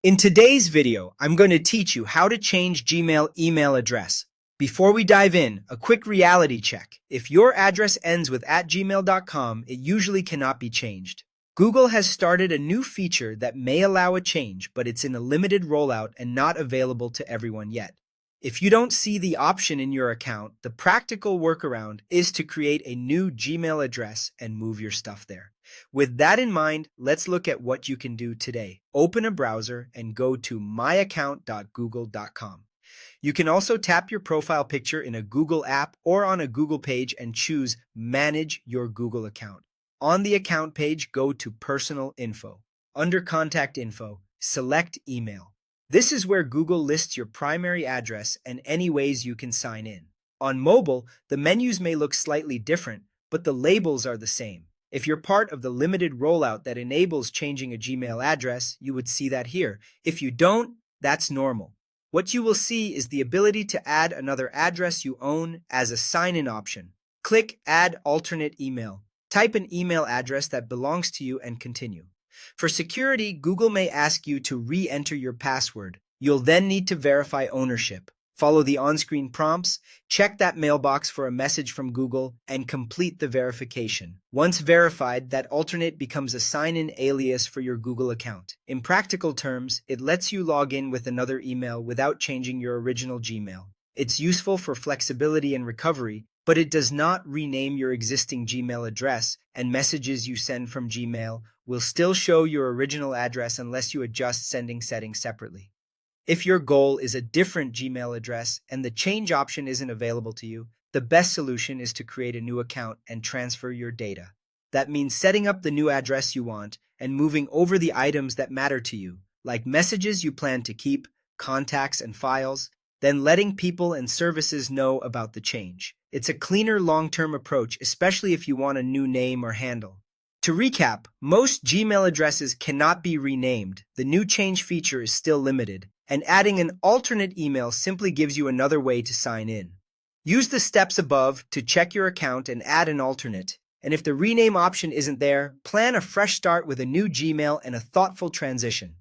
In today's video, I'm going to teach you how to change Gmail email address. Before we dive in, a quick reality check. If your address ends with @gmail.com, it usually cannot be changed. Google has started a new feature that may allow a change, but it's in a limited rollout and not available to everyone yet. If you don't see the option in your account, the practical workaround is to create a new Gmail address and move your stuff there. With that in mind, let's look at what you can do today. Open a browser and go to myaccount.google.com. You can also tap your profile picture in a Google app or on a Google page and choose Manage Your Google Account. On the account page, go to Personal Info. Under Contact Info, select Email. This is where Google lists your primary address and any ways you can sign in. On mobile, the menus may look slightly different, but the labels are the same. If you're part of the limited rollout that enables changing a Gmail address, you would see that here. If you don't, that's normal. What you will see is the ability to add another address you own as a sign-in option. Click Add Alternate Email. Type an email address that belongs to you and continue. For security, Google may ask you to re-enter your password. You'll then need to verify ownership. Follow the on-screen prompts, check that mailbox for a message from Google, and complete the verification. Once verified, that alternate becomes a sign-in alias for your Google account. In practical terms, it lets you log in with another email without changing your original Gmail. It's useful for flexibility and recovery, but it does not rename your existing Gmail address, and messages you send from Gmail will still show your original address unless you adjust sending settings separately. If your goal is a different Gmail address and the change option isn't available to you, the best solution is to create a new account and transfer your data. That means setting up the new address you want and moving over the items that matter to you, like messages you plan to keep, contacts, and files, then letting people and services know about the change. It's a cleaner long-term approach, especially if you want a new name or handle. To recap, most Gmail addresses cannot be renamed. The new change feature is still limited, and adding an alternate email simply gives you another way to sign in. Use the steps above to check your account and add an alternate. And if the rename option isn't there, plan a fresh start with a new Gmail and a thoughtful transition.